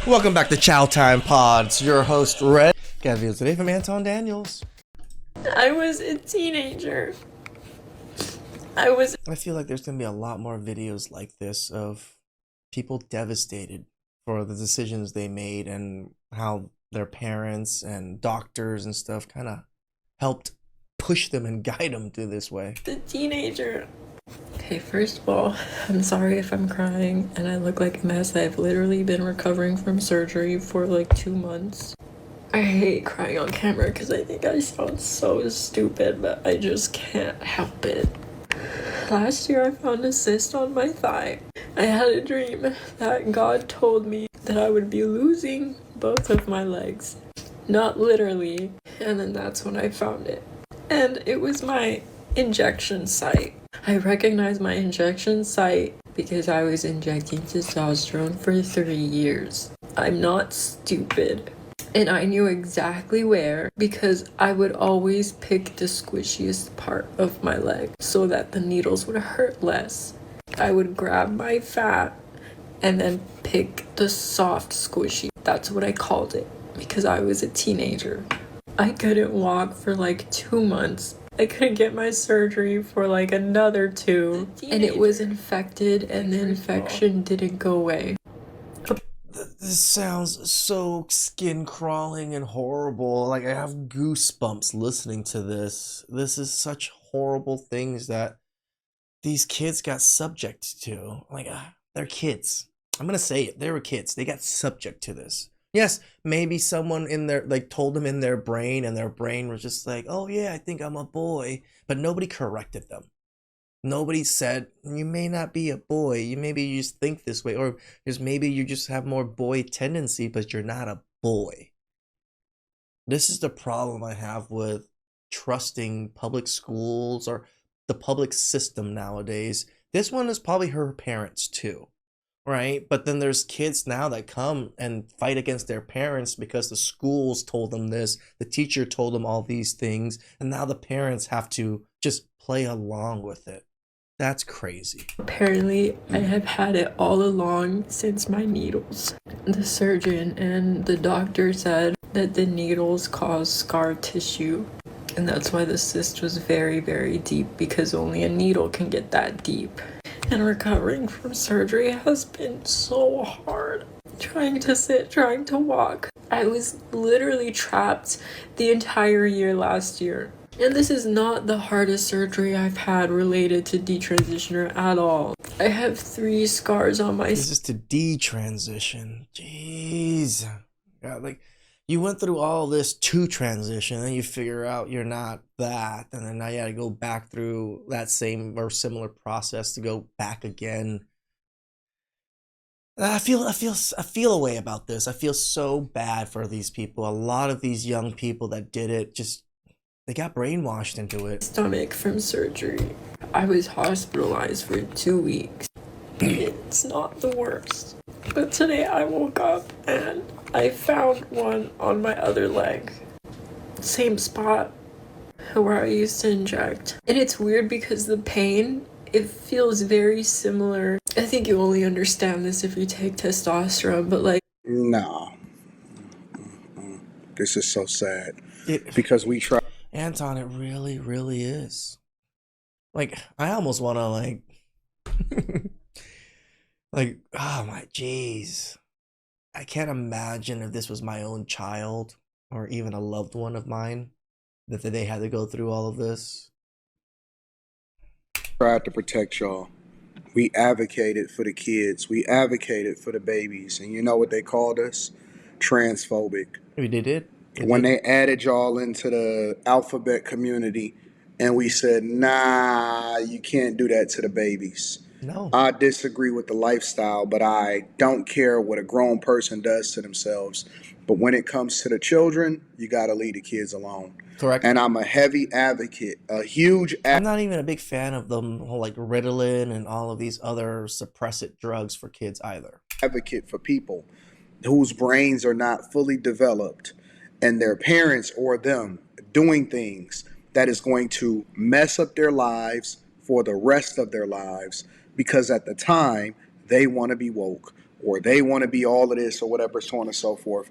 Welcome back to Chow Time Pods. Your host, Red. Got videos today from AntonDaniels. I was a teenager. I feel like there's going to be a lot more videos like this of people devastated for the decisions they made and how their parents and doctors and stuff kind of helped push them and guide them to this way. The teenager. Okay, first of all, I'm sorry if I'm crying and I look like a mess. I've literally been recovering from surgery for like 2 months. I hate crying on camera because I think I sound so stupid, but I just can't help it. Last year I found a cyst on my thigh. I had a dream that God told me that I would be losing both of my legs. Not literally. And then that's when I found it. And it was my injection site. I recognized my injection site because I was injecting testosterone for 3 years. I'm not stupid. And I knew exactly where because I would always pick the squishiest part of my leg so that the needles would hurt less. I would grab my fat and then pick the soft squishy. That's what I called it because I was a teenager. I couldn't walk for like 2 months. I couldn't get my surgery for like another 2. And it was infected and the infection didn't go away. This sounds so skin crawling and horrible. Like, I have goosebumps listening to this. This is such horrible things that these kids got subject to. Like, they're kids. I'm gonna say it. They were kids. They got subject to this. Yes, maybe someone in their, like, told them in their brain, and their brain was just like, oh yeah, I think I'm a boy. But nobody corrected them. Nobody said, you may not be a boy. Maybe you just think this way. Or just maybe you just have more boy tendency, but you're not a boy. This is the problem I have with trusting public schools or the public system nowadays. This one is probably her parents too, right? But then there's kids now that come and fight against their parents because the schools told them this, the teacher told them all these things, and now the parents have to just play along with it. That's crazy. Apparently, I have had it all along since my needles. The surgeon and the doctor said that the needles cause scar tissue. And that's why the cyst was very, very deep because only a needle can get that deep. And recovering from surgery has been so hard. Trying to sit, trying to walk. I was literally trapped the entire year last year. And this is not the hardest surgery I've had related to detransitioner at all. I have 3 scars on my... This is to detransition. Jeez. Yeah, like, you went through all this to transition, and then you figure out you're not that, and then now you gotta go back through that same or similar process to go back again. I feel a way about this. I feel so bad for these people. A lot of these young people that did it just... they got brainwashed into it. Stomach from surgery. I was hospitalized for 2 weeks. It's not the worst. But today I woke up and I found one on my other leg. Same spot where I used to inject. And it's weird because the pain, it feels very similar. I think you only understand this if you take testosterone, but like... No. This is so sad. Because we try... Anton, it really, really is. Like, I almost want to, like, like, oh my, jeez. I can't imagine if this was my own child or even a loved one of mine that they had to go through all of this. Tried to protect y'all. We advocated for the kids. We advocated for the babies. And you know what they called us? Transphobic. Maybe they did. When they added y'all into the alphabet community and we said, nah, you can't do that to the babies. No. I disagree with the lifestyle, but I don't care what a grown person does to themselves. But when it comes to the children, you got to leave the kids alone. Correct. And I'm a heavy advocate, a huge advocate. I'm not even a big fan of them, like Ritalin and all of these other suppressant drugs for kids either. Advocate for people whose brains are not fully developed and their parents or them doing things that is going to mess up their lives for the rest of their lives because at the time they want to be woke. or they want to be all of this or whatever, so on and so forth.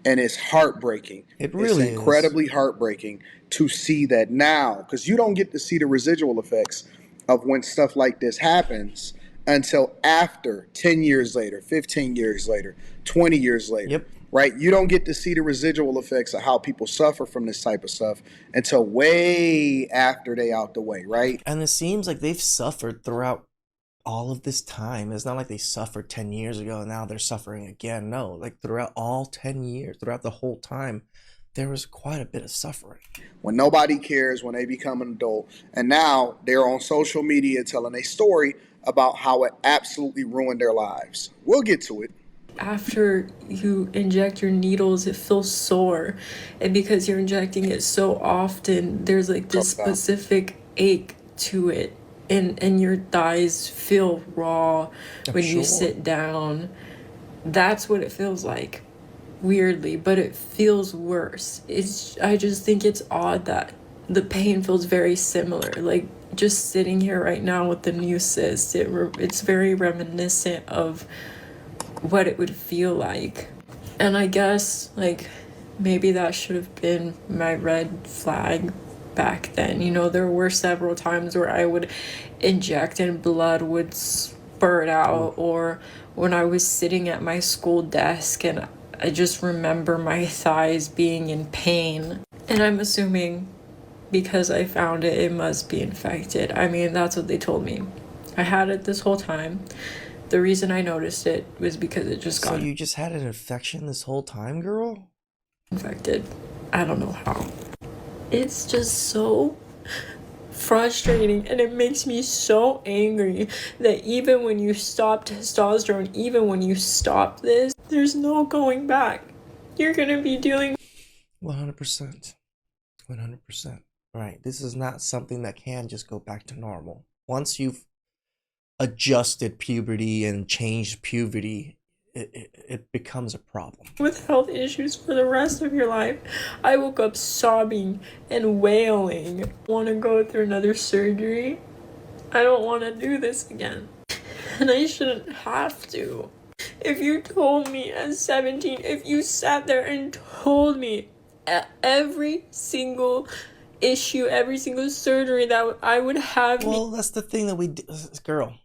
And it's heartbreaking. It It's really is. incredibly heartbreaking to see that now, because you don't get to see the residual effects of when stuff like this happens until after 10 years later, 15 years later, 20 years later, Yep. right? You don't get to see the residual effects of how people suffer from this type of stuff until way after they out the way, right? And it seems like they've suffered throughout all of this time. It's not like they suffered 10 years ago and now they're suffering again. No, like throughout all 10 years, throughout the whole time, there was quite a bit of suffering. When nobody cares, when they become an adult, and now they're on social media telling a story about how it absolutely ruined their lives. We'll get to it. After you inject your needles, it feels sore, and because you're injecting it so often, there's like this specific ache to it, and your thighs feel raw when you sit down. That's what it feels like, weirdly, but it feels worse. I just think it's odd that the pain feels very similar. Like, just sitting here right now with the new cyst, it's very reminiscent of what it would feel like. And I guess, like, maybe that should have been my red flag back then. You know, there were several times where I would inject and blood would spurt out, or when I was sitting at my school desk and I just remember my thighs being in pain. And I'm assuming because I found it, it must be infected. I mean, that's what they told me. I had it this whole time. The reason I noticed it was because it just got... So you just had an infection this whole time, girl? Infected. I don't know how. It's just so frustrating, and it makes me so angry that even when you stop testosterone, even when you stop this, there's no going back. You're gonna be dealing 100%. 100%. Right. This is not something that can just go back to normal. Once you've adjusted puberty and changed puberty, it becomes a problem. With health issues for the rest of your life. I woke up sobbing and wailing. I want to go through another surgery. I don't want to do this again. And I shouldn't have to. If you told me at 17, if you sat there and told me every single issue, every single surgery that I would have... Well, that's the thing that we do. Girl,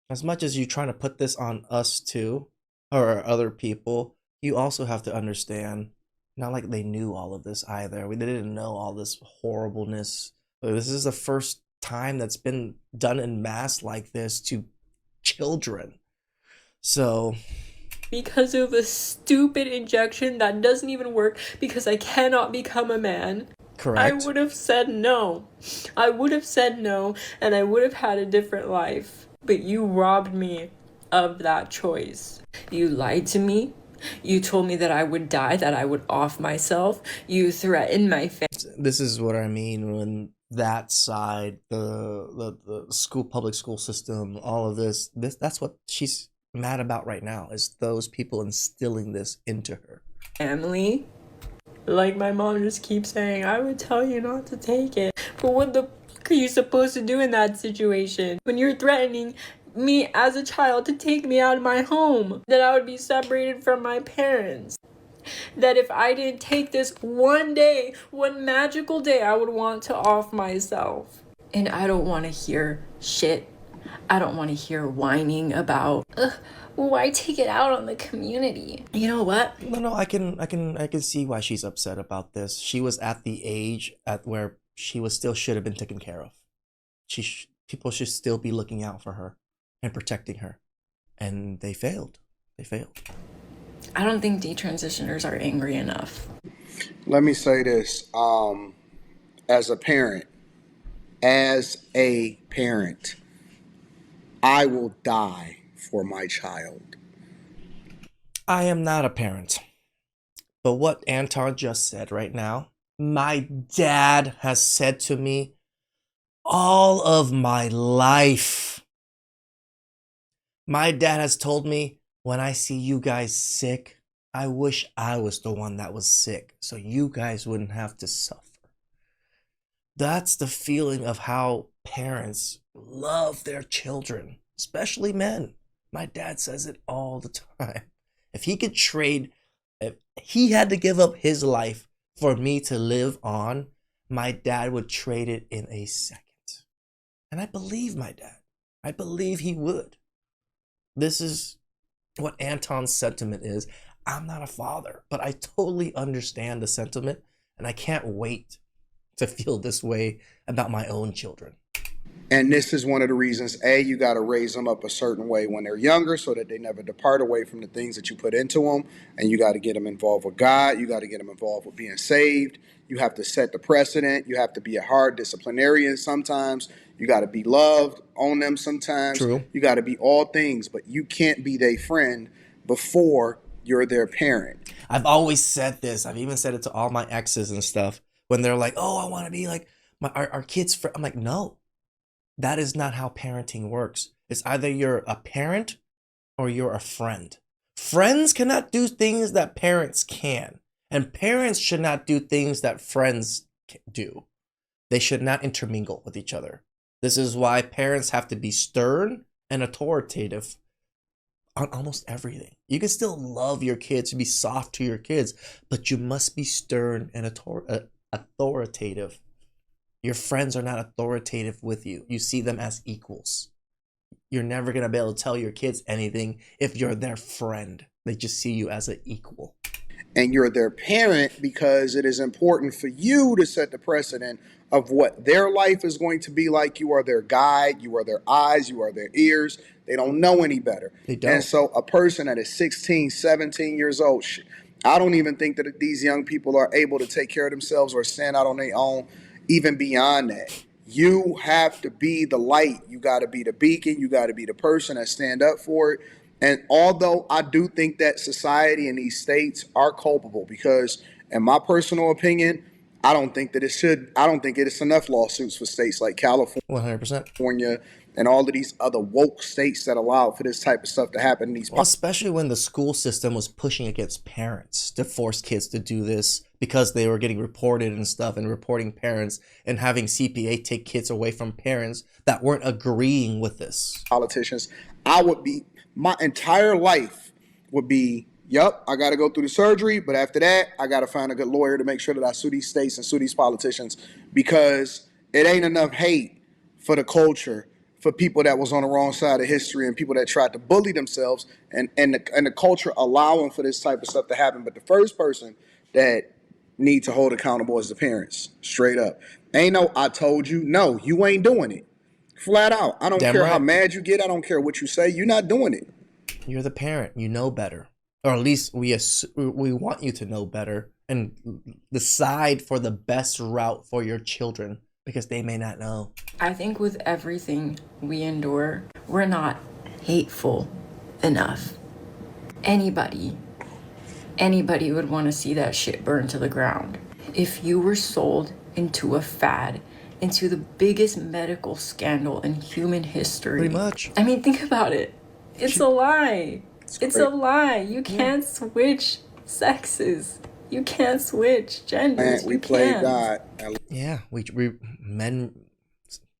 as much as you're trying to put this on us too, or other people, you also have to understand, not like they knew all of this either. They didn't know all this horribleness. This is the first time that's been done in mass like this to children. So... because of a stupid injection that doesn't even work, because I cannot become a man. Correct. I would have said no. I would have said no, and I would have had a different life. But you robbed me of that choice. You lied to me. You told me that I would die, that I would off myself. You threatened my family. This is what I mean when that side, the school, public school system, all of that's what she's mad about right now, is those people instilling this into her Family. Like my mom just keeps saying, I would tell you not to take it. But what the fuck are you supposed to do in that situation? When you're threatening me as a child to take me out of my home, that I would be separated from my parents, that if I didn't take this one day, one magical day, I would want to off myself. And I don't want to hear shit. I don't want to hear whining about, why take it out on the community? You know what? No, I can see why she's upset about this. She was at the age at where she was still should have been taken care of. People should still be looking out for her and protecting her, and they failed. I don't think detransitioners are angry enough. Let me say this. As a parent, I will die for my child. I am not a parent, but what Anton just said right now, my dad has said to me all of my life. My dad has told me, when I see you guys sick, I wish I was the one that was sick so you guys wouldn't have to suffer. That's the feeling of how parents love their children, especially men. My dad says it all the time. If he could trade, if he had to give up his life for me to live on, my dad would trade it in a second. And I believe my dad. I believe he would. This is what Anton's sentiment is. I'm not a father, but I totally understand the sentiment, and I can't wait to feel this way about my own children. And this is one of the reasons, you got to raise them up a certain way when they're younger so that they never depart away from the things that you put into them. And you got to get them involved with God. You got to get them involved with being saved. You have to set the precedent. You have to be a hard disciplinarian sometimes. You got to be loved on them sometimes. True. You got to be all things, but you can't be their friend before you're their parent. I've always said this. I've even said it to all my exes and stuff when they're like, oh, I want to be like our kids' I'm like, no. That is not how parenting works. It's either you're a parent or you're a friend. Friends cannot do things that parents can. And parents should not do things that friends do. They should not intermingle with each other. This is why parents have to be stern and authoritative on almost everything. You can still love your kids, be soft to your kids, but you must be stern and authoritative. Your friends are not authoritative with you. You see them as equals. You're never going to be able to tell your kids anything if you're their friend. They just see you as an equal. And you're their parent because it is important for you to set the precedent of what their life is going to be like. You are their guide. You are their eyes. You are their ears. They don't know any better. They don't. And so a person that is 16, 17 years old, I don't even think that these young people are able to take care of themselves or stand out on their own. Even beyond that, you have to be the light. You got to be the beacon. You got to be the person that stand up for it. And although I do think that society in these states are culpable, because in my personal opinion, I don't think that I don't think it's enough lawsuits for states like California, 100%. And all of these other woke states that allow for this type of stuff to happen in these. Well, especially when the school system was pushing against parents to force kids to do this because they were getting reported and stuff, and reporting parents and having CPA take kids away from parents that weren't agreeing with this. Politicians, my entire life would be, yep, I got to go through the surgery, but after that, I got to find a good lawyer to make sure that I sue these states and sue these politicians, because it ain't enough hate for the culture, for people that was on the wrong side of history and people that tried to bully themselves, and the culture allowing for this type of stuff to happen. But the first person that need to hold accountable is the parents, straight up. Ain't no, I told you. No, you ain't doing it. Flat out. I don't care how mad you get. I don't care what you say. You're not doing it. You're the parent. You know better. Or at least we want you to know better and decide for the best route for your children, because they may not know. I think with everything we endure, we're not hateful enough. Anybody would want to see that shit burn to the ground. If you were sold into a fad, into the biggest medical scandal in human history. Pretty much. I mean, think about it. It's a lie. It's a lie. You can't switch sexes. You can't switch genders. Man, we play God. Yeah,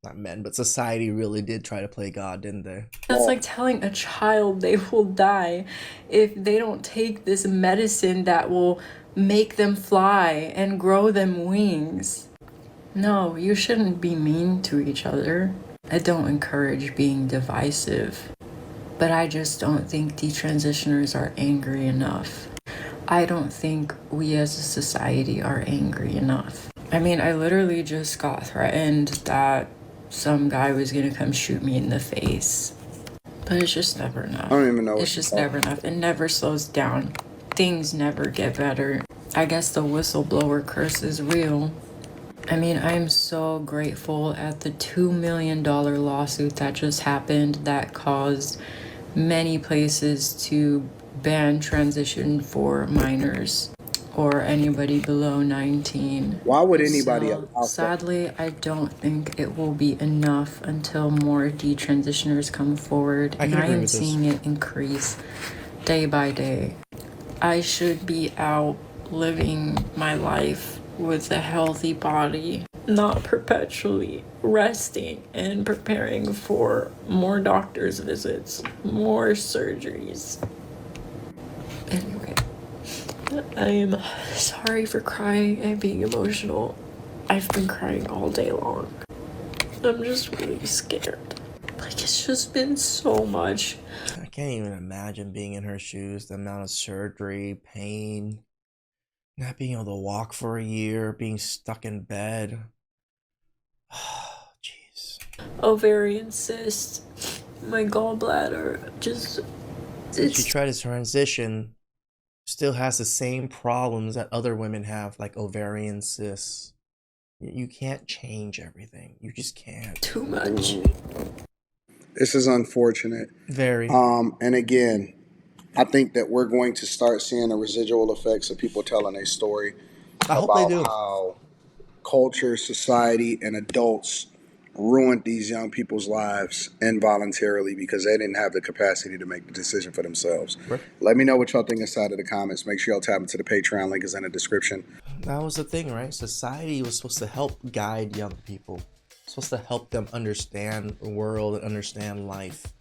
not men, but society really did try to play God, didn't they? That's like telling a child they will die if they don't take this medicine that will make them fly and grow them wings. No, you shouldn't be mean to each other. I don't encourage being divisive, but I just don't think detransitioners are angry enough. I don't think we as a society are angry enough. I mean, I literally just got threatened that some guy was gonna come shoot me in the face. But it's just never enough. I don't even know. It's just never enough. It never slows down. Things never get better. I guess the whistleblower curse is real. I mean, I'm so grateful at the $2 million lawsuit that just happened that caused many places to ban transition for minors or anybody below 19. Why would anybody allow that? Sadly, I don't think it will be enough until more detransitioners come forward. I am seeing it increase day by day. I should be out living my life with a healthy body not perpetually resting and preparing for more doctor's visits, more surgeries. Anyway, I am sorry for crying and being emotional. I've been crying all day long. I'm just really scared. Like, it's just been so much. I can't even imagine being in her shoes, the amount of surgery, pain, not being able to walk for a year, being stuck in bed. Oh, jeez. Ovarian cyst, my gallbladder, just... She tried to transition, still has the same problems that other women have, like ovarian cysts. You can't change everything. You just can't. Too much. This is unfortunate. Very. And again, I think that we're going to start seeing the residual effects of people telling a story I hope they do. how culture, society, and adults ruined these young people's lives involuntarily because they didn't have the capacity to make the decision for themselves. Right. Let me know what y'all think inside of the comments. Make sure y'all tap into the Patreon link is in the description. That was the thing, right? Society was supposed to help guide young people. Supposed to help them understand the world and understand life.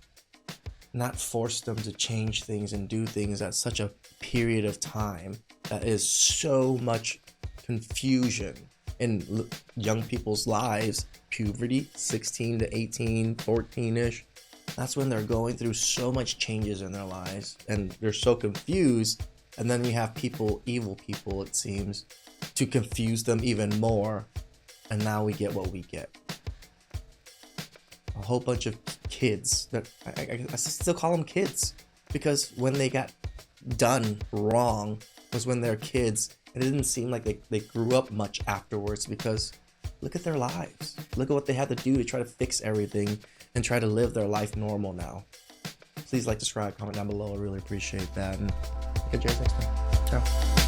Not force them to change things and do things at such a period of time that is so much confusion in young people's lives. Puberty, 16 to 18, 14-ish. That's when they're going through so much changes in their lives and they're so confused. And then we have people, evil people it seems, to confuse them even more. And now we get what we get. A whole bunch of kids that I still call them kids because when they got done wrong was when they're kids. It didn't seem like they grew up much afterwards because look at their lives. Look at what they had to do to try to fix everything and try to live their life normal now. Please like, subscribe, comment down below. I really appreciate that. And catch you guys next time. Ciao.